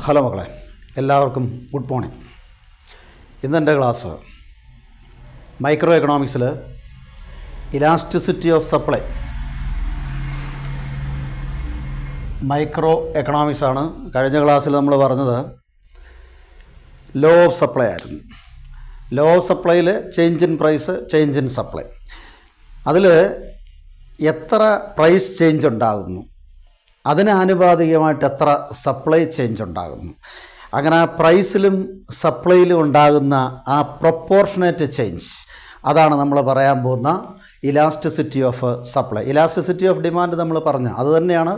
Hello മക്കളെ, എല്ലാവർക്കും good morning. ഇന്നെൻ്റെ ക്ലാസ് മൈക്രോ എക്കണോമിക്സിൽ elasticity of supply micro economics ആണ്. കഴിഞ്ഞ ക്ലാസ്സിൽ നമ്മൾ പറഞ്ഞത് ലോ ഓഫ് സപ്ലൈ ആയിരുന്നു. ലോ ഓഫ് സപ്ലൈയിൽ change in price, change in supply, അതിൽ എത്ര പ്രൈസ് ചേഞ്ച് ഉണ്ടാകുന്നു, അതിന് ആനുപാതികമായിട്ട് എത്ര സപ്ലൈ ചേഞ്ച് ഉണ്ടാകുന്നു, അങ്ങനെ പ്രൈസിലും സപ്ലൈയിലും ഉണ്ടാകുന്ന ആ പ്രൊപ്പോർഷനേറ്റ് ചേഞ്ച്, അതാണ് നമ്മൾ പറയാൻ പോകുന്ന elasticity of supply. Elasticity of demand നമ്മൾ പറഞ്ഞു, അത് തന്നെയാണ്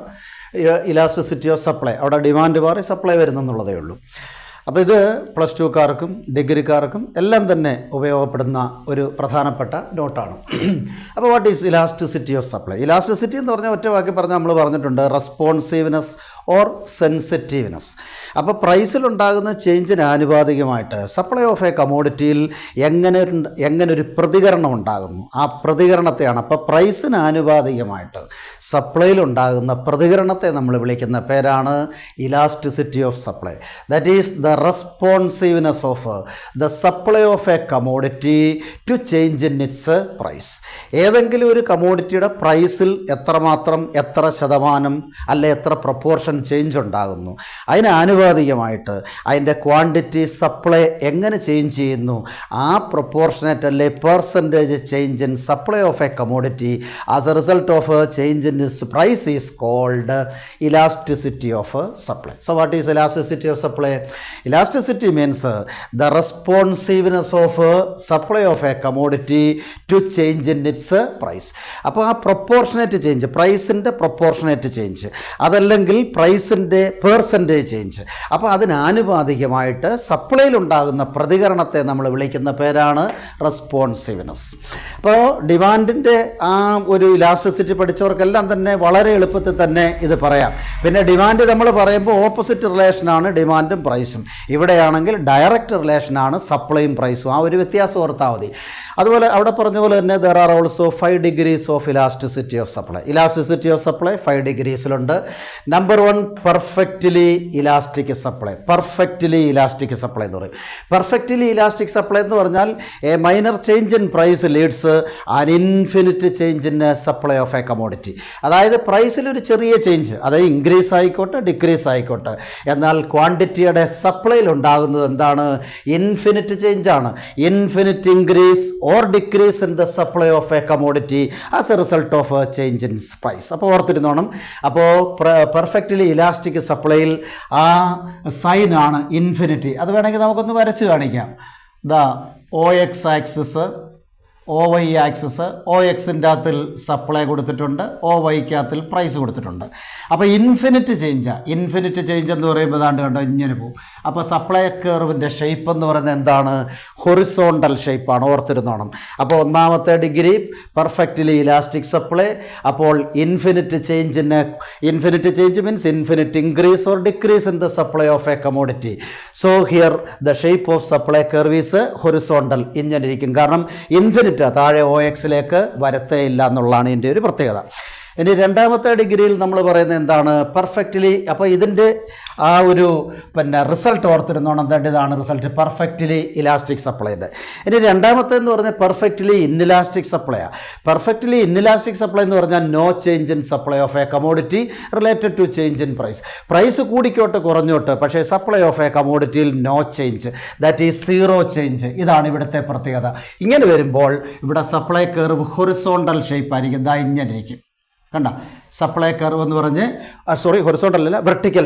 ഇലാസ്റ്റിസിറ്റി ഓഫ് സപ്ലൈ. അവിടെ ഡിമാൻഡ് മാറി സപ്ലൈ വരുന്നെന്നുള്ളതേ ഉള്ളൂ. അപ്പോൾ ഇത് പ്ലസ് ടുക്കാർക്കും ഡിഗ്രിക്കാർക്കും എല്ലാം തന്നെ ഉപയോഗപ്പെടുന്ന ഒരു പ്രധാനപ്പെട്ട നോട്ടാണ്. അപ്പോൾ what is elasticity of supply? Elasticity എന്ന് പറഞ്ഞാൽ ഒറ്റ വാക്കി പറഞ്ഞാൽ നമ്മൾ പറഞ്ഞിട്ടുണ്ട് റെസ്പോൺസീവ്നെസ് ഓർ സെൻസിറ്റീവ്നെസ്. അപ്പോൾ പ്രൈസിലുണ്ടാകുന്ന ചേഞ്ചിന് ആനുപാതികമായിട്ട് സപ്ലൈ ഓഫ് എ കമോഡിറ്റിയിൽ എങ്ങനെ ഒരു പ്രതികരണം ഉണ്ടാകുന്നു, ആ പ്രതികരണത്തെയാണ്. അപ്പോൾ പ്രൈസിന് ആനുപാതികമായിട്ട് സപ്ലൈയിലുണ്ടാകുന്ന പ്രതികരണത്തെ നമ്മൾ വിളിക്കുന്ന പേരാണ് elasticity of supply. That is the responsiveness of the supply of a commodity to change in its price. ഏതെങ്കിലും ഒരു കമോഡിറ്റിയുടെ പ്രൈസിൽ എത്രമാത്രം, എത്ര ശതമാനം അല്ലെ എത്ര പ്രൊപ്പോർഷൻ ചേഞ്ച് ഉണ്ടാകുന്നു, അതിന് ആനുപാതികമായിട്ട് അതിൻ്റെ ക്വാണ്ടിറ്റി സപ്ലൈ എങ്ങനെ ചേഞ്ച് ചെയ്യുന്നു, ആ പ്രൊപ്പോർഷനേറ്റ് അല്ലെ percentage change in supply of a commodity as a result of change in its price is called elasticity of supply. So what is elasticity of supply? Elasticity means the responsiveness of supply of a commodity to change in its price. അപ്പോൾ ആ proportionate change, പ്രൈസിൻ്റെ proportionate change, അതല്ലെങ്കിൽ പ്രൈസിൻ്റെ percentage change, അപ്പോൾ അതിനാനുപാതികമായിട്ട് സപ്ലൈയിലുണ്ടാകുന്ന പ്രതികരണത്തെ നമ്മൾ വിളിക്കുന്ന പേരാണ് responsiveness. അപ്പോൾ ഡിമാൻഡിൻ്റെ ആ ഒരു ഇലാസ്റ്റിസിറ്റി പഠിച്ചവർക്കെല്ലാം തന്നെ വളരെ എളുപ്പത്തിൽ തന്നെ ഇത് പറയാം. പിന്നെ ഡിമാൻഡ് നമ്മൾ പറയുമ്പോൾ ഓപ്പോസിറ്റ് റിലേഷനാണ് ഡിമാൻഡും പ്രൈസും. ഇവിടെയാണെങ്കിൽ ഡയറക്റ്റ് റിലേഷനാണ് സപ്ലൈയും പ്രൈസും. ആ ഒരു വ്യത്യാസം ഓർത്താൽ മതി. അതുപോലെ അവിടെ പറഞ്ഞ പോലെ തന്നെ there are also 5 degrees of elasticity of supply. Elasticity of supply 5 degreesലുണ്ട്. Number 1 perfectly elastic supply. Perfectly elastic supply എന്ന് പറയും. പെർഫെക്റ്റ്ലി ഇലാസ്റ്റിക് സപ്ലൈ എന്ന് പറഞ്ഞാൽ a minor change in price leads an infinite change in supply of a commodity. അതായത് പ്രൈസിലൊരു ചെറിയ change, അത് increase ആയിക്കോട്ടെ ഡിക്രീസ് ആയിക്കോട്ടെ, എന്നാൽ ക്വാണ്ടിറ്റിയുടെ സപ്ലൈയിൽ ഉണ്ടാകുന്നത് എന്താണ്? ഇൻഫിനിറ്റ് ചേഞ്ച് ആണ്. Infinite increase or decrease in the supply of a commodity as a result of a change in price. അപ്പോൾ ഓർത്തിരുന്നോണം. അപ്പോൾ പെർഫെക്റ്റ്ലി ഇലാസ്റ്റിക് സപ്ലൈയിൽ ആ സൈനാണ് ഇൻഫിനിറ്റി. അത് വേണമെങ്കിൽ നമുക്കൊന്ന് വരച്ച് കാണിക്കാം. ദാ OX ആക്സിസ്, OY ആക്സിസ്, OXൻ്റെ അകത്തിൽ സപ്ലൈ കൊടുത്തിട്ടുണ്ട്, OYക്കകത്തിൽ പ്രൈസ് കൊടുത്തിട്ടുണ്ട്. അപ്പോൾ ഇൻഫിനിറ്റ് ചേഞ്ചാണ്. ഇൻഫിനിറ്റ് ചേഞ്ച് എന്ന് പറയുമ്പോൾ ഏതാണ്ട് കണ്ടോ ഇങ്ങനെ പോകും. അപ്പോൾ സപ്ലൈ കർവിൻ്റെ ഷേപ്പ് എന്ന് പറയുന്നത് എന്താണ്? ഹൊറിസോണ്ടൽ ഷേപ്പാണ്, ഓർത്തിരുന്നോണം. അപ്പോൾ ഒന്നാമത്തെ ഡിഗ്രി പെർഫെക്റ്റ്ലി ഇലാസ്റ്റിക് സപ്ലൈ. അപ്പോൾ infinite change means infinite increase or decrease in the supply of a commodity. So here the shape of supply curve is horizontal, ഇങ്ങനെ ഇരിക്കും. കാരണം ഇൻഫിനിറ്റ് താഴെ OXലേക്ക് വരത്തേ ഇല്ല എന്നുള്ളതാണ് ഇതിൻ്റെ ഒരു പ്രത്യേകത. ഇനി രണ്ടാമത്തെ ഡിഗ്രിയിൽ നമ്മൾ പറയുന്നത് എന്താണ്? പെർഫെക്റ്റ്ലി. അപ്പോൾ ഇതിൻ്റെ ആ ഒരു റിസൾട്ട് ഓർത്തിരുന്നോണം. ഇതാണ് റിസൾട്ട് പെർഫെക്റ്റ്ലി ഇലാസ്റ്റിക് സപ്ലൈൻ്റെ. ഇനി രണ്ടാമത്തെ എന്ന് പറഞ്ഞാൽ പെർഫെക്റ്റ്ലി ഇൻഇലാസ്റ്റിക് സപ്ലൈയാണ്. പെർഫെക്റ്റ്ലി ഇൻഇലാസ്റ്റിക് സപ്ലൈ എന്ന് പറഞ്ഞാൽ no change in supply of a commodity related to change in price. Price കൂടിക്കോട്ട് കുറഞ്ഞോട്ട്, പക്ഷേ സപ്ലൈ ഓഫ് എ കമോഡിറ്റിയിൽ no change, that is zero change. ഇതാണ് ഇവിടുത്തെ പ്രത്യേകത. ഇങ്ങനെ വരുമ്പോൾ ഇവിടെ സപ്ലൈ കർവ് ഹൊറിസോണ്ടൽ ഷേപ്പ് ആയിരിക്കും. ദാ ഇങ്ങനെ ഇരിക്കും, കണ്ട സപ്ലൈ കർവ് എന്ന് പറഞ്ഞ്, ഹൊറിസോണ്ടൽ അല്ല, വെർട്ടിക്കൽ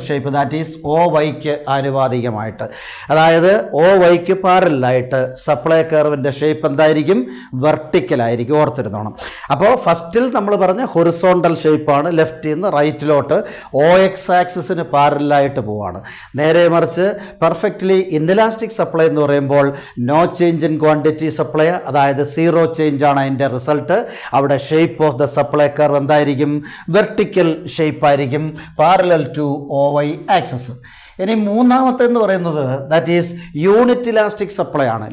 ഷേപ്പ് ദാറ്റ് ഈസ് OYക്ക് ആനുപാതികമായിട്ട്, അതായത് OYക്ക് പാരലായിട്ട് സപ്ലൈ കർവിൻ്റെ ഷേപ്പ് എന്തായിരിക്കും? വെർട്ടിക്കലായിരിക്കും, ഓർത്തിരുന്നോണം. അപ്പോൾ ഫസ്റ്റിൽ നമ്മൾ പറഞ്ഞ ഹൊറിസോണ്ടൽ ഷേപ്പാണ്, ലെഫ്റ്റിൽ നിന്ന് റൈറ്റിലോട്ട് OX ആക്സിസിന് പാരലായിട്ട് പോവാണ്. നേരെ മറിച്ച് പെർഫെക്റ്റ്ലി ഇൻഇലാസ്റ്റിക് സപ്ലൈ എന്ന് പറയുമ്പോൾ no change in quantity supply, അതായത് സീറോ ചേഞ്ച് ആണ് അതിൻ്റെ റിസൾട്ട്. അവിടെ shape of the supply curve എന്തായിരിക്കും? വെർട്ടിക്കൽ ഷേപ്പായിരിക്കും, പാരലൽ ടു OY ആക്സിസ്. ഇനി മൂന്നാമത്തെന്ന് പറയുന്നത് that is unit elastic supply ആണ്.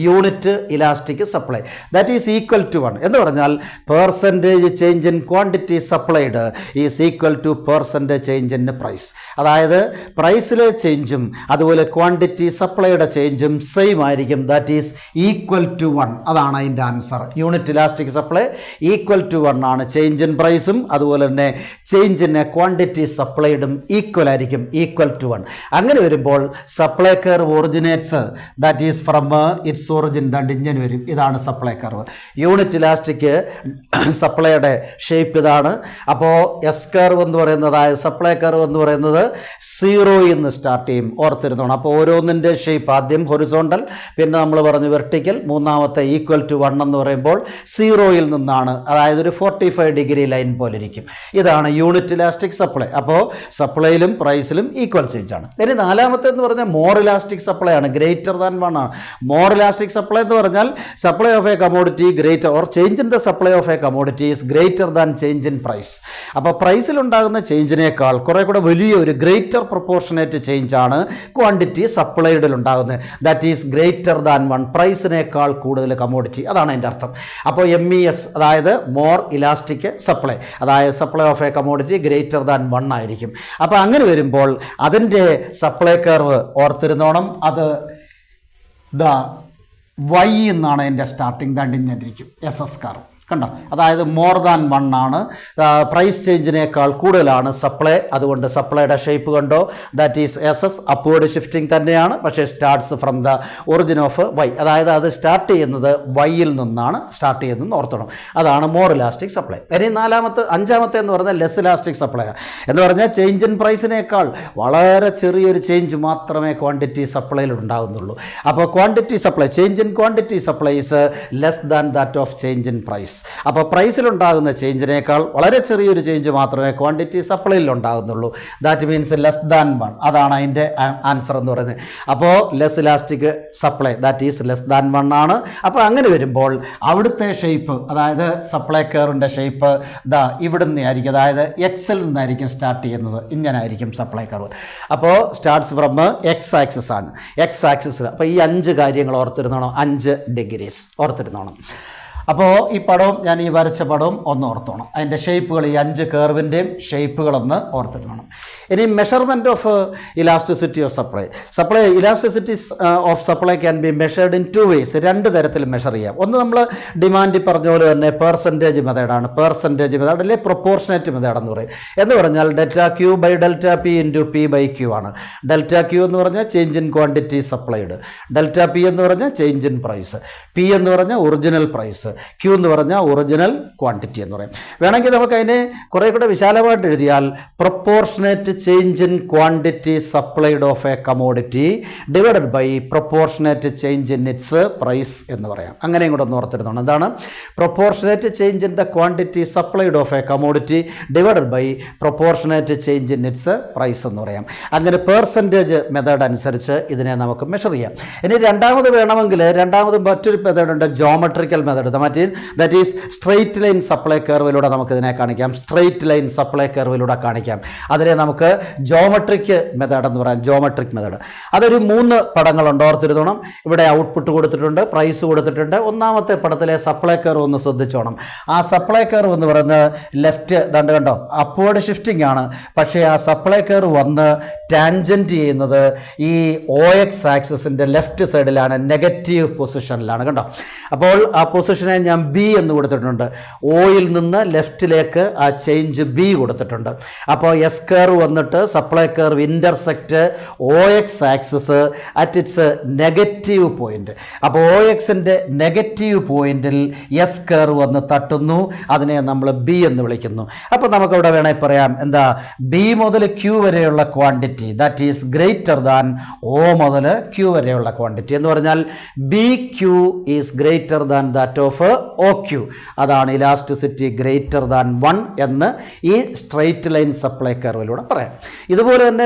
Unit elastic supply that is equal to 1 എന്ന് പറഞ്ഞാൽ percentage change in quantity supplied is equal to percentage change in price. അതായത് പ്രൈസിലെ ചേഞ്ചും അതുപോലെ ക്വാണ്ടിറ്റി സപ്ലൈയുടെ ചേഞ്ചും സെയിം ആയിരിക്കും. That is equal to 1. അതാണ് അതിൻ്റെ answer. Unit elastic supply equal to 1 ആണ്. ചേഞ്ച് ഇൻ പ്രൈസും അതുപോലെ തന്നെ ചേഞ്ച് ഇൻ ക്വാണ്ടിറ്റി സപ്ലൈഡും ഈക്വൽ ആയിരിക്കും, ഈക്വൽ ടു 1. അങ്ങനെ വരുമ്പോൾ supply curve originates that is from its origin ദാണ്ട് ഇങ്ങനെ വരും. ഇതാണ് സപ്ലൈ കർവ്. യൂണിറ്റ് ഇലാസ്റ്റിക് സപ്ലൈയുടെ ഷേപ്പ് ഇതാണ്. അപ്പോൾ എസ് കർവ് എന്ന് പറയുന്നത്, അതായത് സപ്ലൈ കർവ് എന്ന് പറയുന്നത് 0യിൽ നിന്ന് സ്റ്റാർട്ട് ചെയ്യും, ഓർത്തിരുന്നോണം. അപ്പോൾ ഓരോന്നിൻ്റെ ഷേപ്പ് ആദ്യം ഹൊറിസോണ്ടൽ, പിന്നെ നമ്മൾ പറഞ്ഞു വെർട്ടിക്കൽ, മൂന്നാമത്തെ ഈക്വൽ ടു 1 എന്ന് പറയുമ്പോൾ 0യിൽ നിന്നാണ്, അതായത് ഒരു 45 ഡിഗ്രി ലൈൻ പോലെ ഇരിക്കും. ഇതാണ് യൂണിറ്റ് ഇലാസ്റ്റിക് സപ്ലൈ. അപ്പോൾ സപ്ലൈയിലും പ്രൈസിലും ഈക്വൽ ചേഞ്ച് ആണ്. ഇനി നാലാമത്തെ എന്ന് പറഞ്ഞാൽ മോർ ഇലാസ്റ്റിക് സപ്ലൈ ആണ്. ഗ്രേറ്റർ ദാൻ 1 ആണ്. മോർ ഇലാസ്റ്റിക് സപ്ലൈ എന്ന് പറഞ്ഞാൽ supply of a commodity greater or change in the supply of a commodity is greater than change in price. അപ്പോൾ പ്രൈസിലുണ്ടാകുന്ന ചേഞ്ചിനേക്കാൾ കുറേ കൂടെ വലിയ ഒരു ഗ്രേറ്റർ പ്രൊപ്പോർഷനേറ്റ് ചേഞ്ച് ആണ് ക്വാണ്ടിറ്റി സപ്ലൈഡിൽ ഉണ്ടാകുന്നത്. That is greater than 1. പ്രൈസിനേക്കാൾ കൂടുതൽ കമോഡിറ്റി, അതാണ് അതിൻ്റെ അർത്ഥം. അപ്പോൾ MES അതായത് മോർ ഇലാസ്റ്റിക് സപ്ലൈ, അതായത് supply of a commodity greater than 1 ആയിരിക്കും. അപ്പോൾ അങ്ങനെ വരുമ്പോൾ അതിൻ്റെ സപ്ലൈ കർവ് ഓർത്തിരുന്നോണം. അത് Y എന്നാണ് എൻ്റെ സ്റ്റാർട്ടിംഗ്. ദണ്ടിരിക്കും SS കർവ് കണ്ടോ. അതായത് മോർ ദാൻ 1 ആണ്. പ്രൈസ് ചേഞ്ചിനേക്കാൾ കൂടുതലാണ് സപ്ലൈ. അതുകൊണ്ട് സപ്ലൈയുടെ ഷേപ്പ് കണ്ടോ, that is SS. Upward shifting തന്നെയാണ്, പക്ഷേ starts from the origin of Y. അതായത് അത് സ്റ്റാർട്ട് ചെയ്യുന്നത് Yയിൽ നിന്നാണ് സ്റ്റാർട്ട് ചെയ്യുന്നതെന്ന് ഓർത്തണം. അതാണ് മോർ ഇലാസ്റ്റിക് സപ്ലൈ. ഇനി അഞ്ചാമത്തെ എന്ന് പറഞ്ഞാൽ ലെസ് ഇലാസ്റ്റിക് സപ്ലൈ എന്ന് പറഞ്ഞാൽ ചേഞ്ച് ഇൻ പ്രൈസിനേക്കാൾ വളരെ ചെറിയൊരു ചേഞ്ച് മാത്രമേ ക്വാണ്ടിറ്റി സപ്ലൈയിൽ ഉണ്ടാകുന്നുള്ളൂ. അപ്പോൾ quantity supply, change in quantity supply is less than that of change in price. അപ്പോൾ പ്രൈസിലുണ്ടാകുന്ന ചേഞ്ചിനേക്കാൾ വളരെ ചെറിയൊരു ചേഞ്ച് മാത്രമേ ക്വാണ്ടിറ്റി സപ്ലൈയിൽ ഉണ്ടാകുന്നുള്ളൂ. That means less than 1. അതാണ് അതിൻ്റെ ആൻസർ എന്ന് പറയുന്നത്. അപ്പോൾ less elastic supply that is less than 1 ആണ്. അപ്പോൾ അങ്ങനെ വരുമ്പോൾ അവിടുത്തെ ഷേപ്പ്, അതായത് സപ്ലൈ കർവിൻ്റെ ഷേപ്പ് ഇവിടെ നിന്നായിരിക്കും, അതായത് Xൽ നിന്നായിരിക്കും സ്റ്റാർട്ട് ചെയ്യുന്നത്. ഇങ്ങനെ ആയിരിക്കും സപ്ലൈ കർവ്. അപ്പോൾ സ്റ്റാർട്ട്സ് ഫ്രം X ആക്സിസ് ആണ്. X axis. അപ്പോൾ ഈ 5 കാര്യങ്ങൾ ഓർത്തിരുന്നോണം. 5 ഡിഗ്രീസ് ഓർത്തിരുന്നോണം. അപ്പോൾ ഈ പടവും ഞാൻ ഈ വരച്ച പടവും ഒന്ന് ഓർത്തോണം. അതിൻ്റെ ഷേപ്പുകൾ, ഈ 5 കർവിൻ്റെയും ഷേപ്പുകളൊന്ന് ഓർത്തിരുന്നോണം. ഇനി measurement of elasticity of supply elasticity of supply can be measured in 2 ways. 2 തരത്തിൽ മെഷർ ചെയ്യാം. ഒന്ന് നമ്മൾ ഡിമാൻഡിൽ പറഞ്ഞ പോലെ തന്നെ പെർസെൻറ്റേജ് മെത്തേഡാണ്. പെർസെൻറ്റേജ് മെത്തേഡ് അല്ലെങ്കിൽ പ്രൊപ്പോർഷനേറ്റ് മെത്തേഡ് എന്ന് പറയും. എന്ന് പറഞ്ഞാൽ ΔQ by ΔP into P/Q ആണ്. ΔQ എന്ന് പറഞ്ഞാൽ change in quantity supplied, ΔP എന്ന് പറഞ്ഞാൽ ചേഞ്ച് ഇൻ പ്രൈസ്, P എന്ന് പറഞ്ഞാൽ ഒറിജിനൽ പ്രൈസ്, Q എന്ന് പറഞ്ഞാൽ ഒറിജിനൽ ക്വാണ്ടിറ്റി എന്ന് പറയും. വേണമെങ്കിൽ നമുക്കതിനെ കുറേ കൂടെ വിശാലമായിട്ട് എഴുതിയാൽ proportionate change in quantity supplied of a commodity divided by proportionate change in its price എന്ന് പറയാം. അങ്ങനെയും കൂടെ ഒന്ന് ഓർത്തിരുന്നോണം. എന്താണ് proportionate change in the quantity supplied of a commodity divided by proportionate change in its price എന്ന് പറയാം. അങ്ങനെ പെർസെൻറ്റേജ് മെത്തേഡ് അനുസരിച്ച് ഇതിനെ നമുക്ക് മെഷർ ചെയ്യാം. ഇനി രണ്ടാമത് വേണമെങ്കിൽ മറ്റൊരു മെത്തേഡുണ്ട്, geometrical method. That is straight line supply കർവിലൂടെ നമുക്കിതിനെ കാണിക്കാം. സ്ട്രെയിറ്റ് ലൈൻ സപ്ലൈ കർവിലൂടെ കാണിക്കാം. അതിനെ നമുക്ക് ജോമെട്രിക് മെത്തേഡ് എന്ന് പറയാം. ജോമെട്രിക് മെത്തേഡ് അതൊരു 3 പടങ്ങളുണ്ട്, ഓർത്തിരുന്നോണം. ഇവിടെ ഔട്ട്പുട്ട് കൊടുത്തിട്ടുണ്ട്, പ്രൈസ് കൊടുത്തിട്ടുണ്ട്. ഒന്നാമത്തെ പടത്തിലെ സപ്ലൈ കർവ് ഒന്ന് ശ്രദ്ധിച്ചോണം. ആ സപ്ലൈ കർവ് എന്ന് പറയുന്നത് ലെഫ്റ്റ് കണ്ടോ, അപ്വേർഡ് ഷിഫ്റ്റിംഗ് ആണ്. പക്ഷേ ആ സപ്ലൈ കർവ് വന്ന് ടാൻജൻറ്റ് ചെയ്യുന്നത് ഈ OX ആക്സിസിൻ്റെ ലെഫ്റ്റ് സൈഡിലാണ്, നെഗറ്റീവ് പൊസിഷനിലാണ് കണ്ടോ. അപ്പോൾ ആ പൊസിഷനെ ഞാൻ B എന്ന് കൊടുത്തിട്ടുണ്ട്. Oയിൽ നിന്ന് ലെഫ്റ്റിലേക്ക് ആ ചേഞ്ച് B കൊടുത്തിട്ടുണ്ട്. അപ്പോൾ S കർവ് വന്നിട്ട് supply curve intersect OX axis at its negative point. അപ്പോൾ OXൻ്റെ നെഗറ്റീവ് പോയിന്റിൽ S കർവ് വന്ന് തട്ടുന്നു. അതിനെ നമ്മൾ B എന്ന് വിളിക്കുന്നു. അപ്പോൾ നമുക്കവിടെ വേണമെങ്കിൽ പറയാം എന്താ, B മുതൽ Q വരെയുള്ള quantity that is greater than O മുതൽ Q വരെയുള്ള ക്വാണ്ടിറ്റി എന്ന് പറഞ്ഞാൽ BQ is greater than that of OQ. അതാണ് ഇലാസ്റ്റിസിറ്റി ഗ്രേറ്റർ ദാൻ 1 എന്ന് ഈ സ്ട്രെയിറ്റ് ലൈൻ സപ്ലൈ കർവിലൂടെ പറയാം. ഇതുപോലെ തന്നെ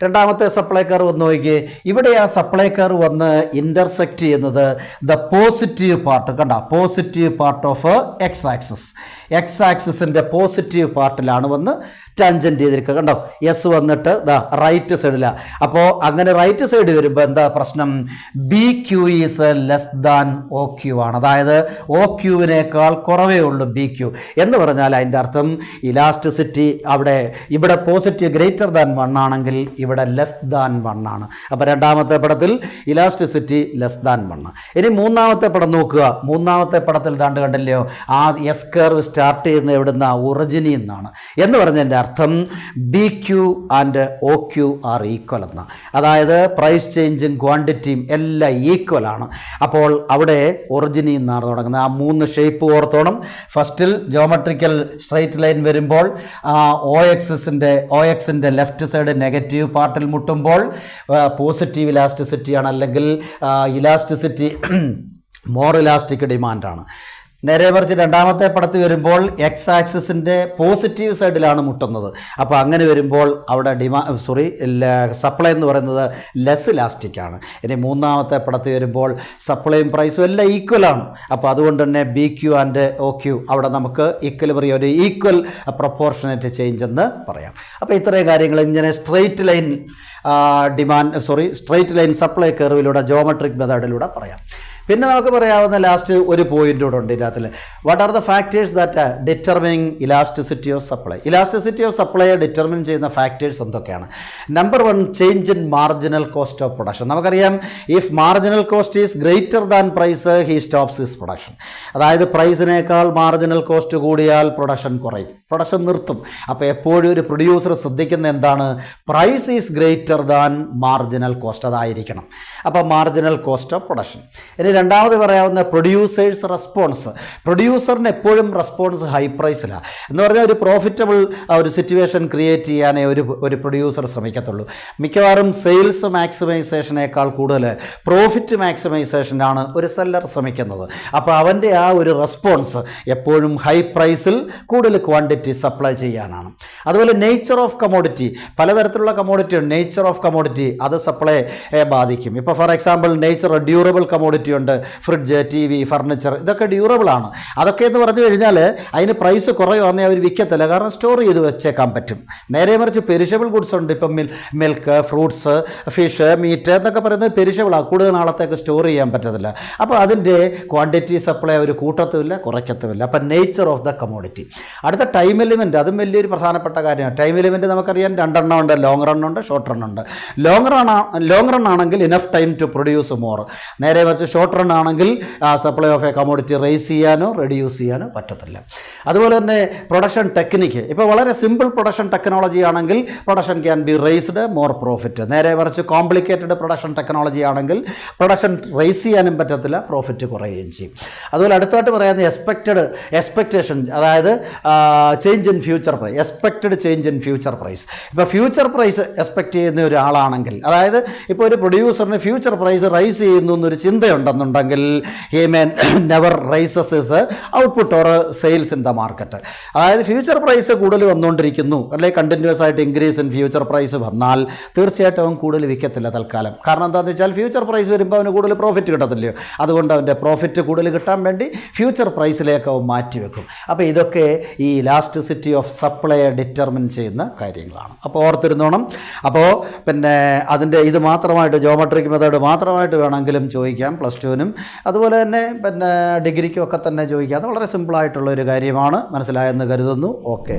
രണ്ടാമത്തെ സപ്ലൈ കർവ് വന്ന് നോക്കിയേ. ഇവിടെ ആ സപ്ലൈ കർവ് വന്ന് ഇൻ്റർസെക്റ്റ് ചെയ്യുന്നത് ദ പോസിറ്റീവ് പാർട്ട് കണ്ട, പോസിറ്റീവ് പാർട്ട് ഓഫ് X ആക്സിസിൻ്റെ പോസിറ്റീവ് പാർട്ടിലാണ് വന്ന് ടാൻജൻറ്റ് ചെയ്തിരിക്കുക. കണ്ടോ, എസ് വന്നിട്ട് ദാ റൈറ്റ് സൈഡിലാണ്. അപ്പോൾ അങ്ങനെ റൈറ്റ് സൈഡ് വരുമ്പോൾ എന്താ പ്രശ്നം? B Q is less than O Q ആണ്. അതായത് ഒ ക്യുവിനേക്കാൾ കുറവേ ഉള്ളൂ ബി ക്യു എന്ന് പറഞ്ഞാൽ അതിൻ്റെ അർത്ഥം ഇലാസ്റ്റിസിറ്റി ഇവിടെ പോസിറ്റീവ് ഗ്രേറ്റർ ദാൻ 1 ആണെങ്കിൽ ഇവിടെ ലെസ് ദാൻ 1 ആണ്. അപ്പോൾ രണ്ടാമത്തെ പടത്തിൽ ഇലാസ്റ്റിസിറ്റി ലെസ് ദാൻ 1. ഇനി മൂന്നാമത്തെ പടം നോക്കുക. മൂന്നാമത്തെ പടത്തിൽ ദാണ്ട് കണ്ടില്ലയോ, ആ എസ് കർവ് സ്റ്റാർട്ട് ചെയ്യുന്ന എവിടുന്ന? ഒറിജിനിൽ നിന്നാണ്. എന്ന് പറഞ്ഞതിൻ്റെ അർത്ഥം B Q and O Q are equal എന്ന, അതായത് പ്രൈസ് ചേഞ്ചും ക്വാണ്ടിറ്റിയും എല്ലാം ഈക്വൽ ആണ്. അപ്പോൾ അവിടെ ഒറിജിനിൽ നിന്നാണ് തുടങ്ങുന്നത്. ആ 3 ഷേപ്പ് ഓർത്തോണം. ഫസ്റ്റിൽ ജോമെട്രിക്കൽ സ്ട്രൈറ്റ് ലൈൻ വരുമ്പോൾ ഒ എക്സിൻ്റെ ലെഫ്റ്റ് സൈഡ് നെഗറ്റീവ് പാർട്ടിൽ മുട്ടുമ്പോൾ പോസിറ്റീവ് ഇലാസ്റ്റിസിറ്റിയാണ്, അല്ലെങ്കിൽ ഇലാസ്റ്റിസിറ്റി മോർ ഇലാസ്റ്റിക് ഡിമാൻഡാണ്. നേരെ മറിച്ച് രണ്ടാമത്തെ പടത്തിൽ വരുമ്പോൾ എക്സ് ആക്സിസിൻ്റെ പോസിറ്റീവ് സൈഡിലാണ് മുട്ടുന്നത്. അപ്പോൾ അങ്ങനെ വരുമ്പോൾ അവിടെ സപ്ലൈ എന്ന് പറയുന്നത് ലെസ് ഇലാസ്റ്റിക് ആണ്. ഇനി മൂന്നാമത്തെ പടത്തിൽ വരുമ്പോൾ സപ്ലൈയും പ്രൈസും എല്ലാം ഈക്വലാണ്. അപ്പോൾ അതുകൊണ്ട് തന്നെ B Q and O Q അവിടെ നമുക്ക് ഈക്വലിബ്രിയം, ഒരു ഈക്വൽ പ്രൊപ്പോർഷനേറ്റ് ചേഞ്ച് എന്ന് പറയാം. അപ്പോൾ ഇത്രയും കാര്യങ്ങൾ ഇങ്ങനെ സ്ട്രെയിറ്റ് ലൈൻ സപ്ലൈ കർവിലൂടെ ജോമെട്രിക് മെത്തേഡിലൂടെ പറയാം. പിന്നെ നമുക്ക് പറയാവുന്ന ലാസ്റ്റ് ഒരു പോയിന്റ് കൂടെ ഉണ്ട് ഇതിനകത്തിൽ. What are the factors that determining elasticity of supply? Elasticity of സപ്ലൈയെ ഡിറ്റർമിൻ ചെയ്യുന്ന ഫാക്ടേഴ്സ് എന്തൊക്കെയാണ്? Number 1, change in marginal cost of production. നമുക്കറിയാം, if marginal cost is greater than price he stops his production. അതായത് പ്രൈസിനേക്കാൾ marginal cost കൂടിയാൽ production കുറയും, production നിർത്തും. അപ്പോൾ എപ്പോഴും ഒരു പ്രൊഡ്യൂസർ ശ്രദ്ധിക്കുന്ന എന്താണ്? Price is greater than marginal cost, അതായിരിക്കണം. അപ്പോൾ മാർജിനൽ കോസ്റ്റ് ഓഫ് പ്രൊഡക്ഷൻ. ഇനി രണ്ടാമത് പറയാവുന്ന പ്രൊഡ്യൂസേഴ്സ് റെസ്പോൺസ്. പ്രൊഡ്യൂസറിന് എപ്പോഴും റെസ്പോൺസ് ഹൈ പ്രൈസിലാണ്. എന്ന് പറഞ്ഞാൽ ഒരു പ്രോഫിറ്റബിൾ ഒരു സിറ്റുവേഷൻ ക്രിയേറ്റ് ചെയ്യാനേ ഒരു പ്രൊഡ്യൂസർ ശ്രമിക്കത്തുള്ളൂ. മിക്കവാറും സെയിൽസ് മാക്സിമൈസേഷനേക്കാൾ കൂടുതൽ പ്രോഫിറ്റ് മാക്സിമൈസേഷനാണ് ഒരു സെല്ലർ ശ്രമിക്കുന്നത്. അപ്പോൾ അവൻ്റെ ആ ഒരു റെസ്പോൺസ് എപ്പോഴും ഹൈ പ്രൈസിൽ കൂടുതൽ ക്വാണ്ടിറ്റി സപ്ലൈ ചെയ്യാനാണ്. അതുപോലെ നേച്ചർ ഓഫ് കമോഡിറ്റി, പലതരത്തിലുള്ള കമോഡിറ്റി ഉണ്ട്. നേച്ചർ ഓഫ് കമോഡിറ്റി അത് സപ്ലൈ ബാധിക്കും. ഇപ്പോൾ ഫോർ എക്സാമ്പിൾ ഡ്യൂറബിൾ കമോഡിറ്റി ഉണ്ട്. ഫ്രിഡ്ജ്, TV, ഫർണിച്ചർ, ഇതൊക്കെ ഡ്യൂറബിളാണ്. അതൊക്കെ എന്ന് പറഞ്ഞു കഴിഞ്ഞാൽ അതിന് പ്രൈസ് കുറയുവാണെങ്കിൽ അവർ വിൽക്കത്തില്ല, കാരണം സ്റ്റോർ ചെയ്ത് വെച്ചേക്കാൻ പറ്റും. നേരെ മറിച്ച് പെരിഷബിൾ ഗുഡ്സ് ഉണ്ട്. ഇപ്പം മിൽക്ക്, ഫ്രൂട്ട്സ്, ഫിഷ്, മീറ്റ് എന്നൊക്കെ പറയുന്നത് പെരിഷബിളാണ്, കൂടുതൽ നാളത്തേക്ക് സ്റ്റോർ ചെയ്യാൻ പറ്റത്തില്ല. അപ്പോൾ അതിൻ്റെ ക്വാണ്ടിറ്റി സപ്ലൈ അവർ കൂട്ടത്തുമില്ല, കുറയ്ക്കത്തുമില്ല. അപ്പം നേച്ചർ ഓഫ് ദ കമോഡിറ്റി. അടുത്ത ടൈം എലിമെൻറ്റ്, അതും വലിയൊരു പ്രധാനപ്പെട്ട കാര്യമാണ്. ടൈം എലിമെൻറ്റ് നമുക്കറിയാം 2 എണ്ണം ഉണ്ട്. ലോങ് റൺ ഉണ്ട്, ഷോർട്ട് റൺ ഉണ്ട്. ലോങ് റൺ ആണെങ്കിൽ enough time to produce more. നേരെ മറിച്ച് ഷോർട്ട് റൺ ആണെങ്കിൽ supply of a commodity raise ചെയ്യാനോ റെഡ്യൂസ് ചെയ്യാനോ പറ്റത്തില്ല. അതുപോലെ തന്നെ പ്രൊഡക്ഷൻ ടെക്നിക്ക്, ഇപ്പോൾ വളരെ സിമ്പിൾ പ്രൊഡക്ഷൻ ടെക്നോളജി ആണെങ്കിൽ production can be raised, more profit. നേരെ മറിച്ച് കോംപ്ലിക്കേറ്റഡ് പ്രൊഡക്ഷൻ ടെക്നോളജി ആണെങ്കിൽ പ്രൊഡക്ഷൻ റേസ് ചെയ്യാനും പറ്റത്തില്ല, പ്രോഫിറ്റ് കുറയുകയും ചെയ്യും. അതുപോലെ അടുത്തായിട്ട് പറയുന്നത് എക്സ്പെക്റ്റേഷൻ, അതായത് change in future price, expected change in future price. ഇപ്പോൾ ഫ്യൂച്ചർ പ്രൈസ് എക്സ്പെക്റ്റ് ചെയ്യുന്ന ഒരാളാണെങ്കിൽ, അതായത് ഇപ്പോൾ ഒരു പ്രൊഡ്യൂസറിന് ഫ്യൂച്ചർ പ്രൈസ് റൈസ് ചെയ്യുന്നു എന്നൊരു ചിന്തയുണ്ടെന്നുണ്ടെങ്കിൽ he may never raises his output or sales in the market. അതായത് ഫ്യൂച്ചർ പ്രൈസ് കൂടുതൽ വന്നുകൊണ്ടിരിക്കുന്നു, അല്ലെങ്കിൽ കണ്ടിന്യൂസ് ആയിട്ട് ഇൻക്രീസ് ഇൻ ഫ്യൂച്ചർ പ്രൈസ് വന്നാൽ തീർച്ചയായിട്ടും അവൻ കൂടുതൽ വിൽക്കത്തില്ല തൽക്കാലം. കാരണം എന്താണെന്ന് വെച്ചാൽ ഫ്യൂച്ചർ പ്രൈസ് വരുമ്പോൾ അവന് കൂടുതൽ പ്രോഫിറ്റ് കിട്ടത്തില്ലയോ, അതുകൊണ്ട് അവൻ്റെ പ്രോഫിറ്റ് കൂടുതൽ കിട്ടാൻ വേണ്ടി ഫ്യൂച്ചർ പ്രൈസിലേക്ക് അവൻ മാറ്റിവെക്കും. അപ്പോൾ ഇതൊക്കെ ഈ ഇലാസ്റ്റിസിറ്റി ഓഫ് സപ്ലൈയെ ഡിറ്റർമിൻ ചെയ്യുന്ന കാര്യങ്ങളാണ്. അപ്പോൾ ഓർത്തിരുന്നോണം. അപ്പോൾ പിന്നെ അതിൻ്റെ ഇത് മാത്രമായിട്ട് ജോമെട്രിക് മെത്തേഡ് മാത്രമായിട്ട് വേണമെങ്കിലും ചോദിക്കാം +2-നും, അതുപോലെ തന്നെ പിന്നെ ഡിഗ്രിക്കും ഒക്കെ തന്നെ ചോദിക്കാം. അത് വളരെ സിമ്പിളായിട്ടുള്ളൊരു കാര്യമാണ്. മനസ്സിലായെന്ന് കരുതുന്നു. ഓക്കെ.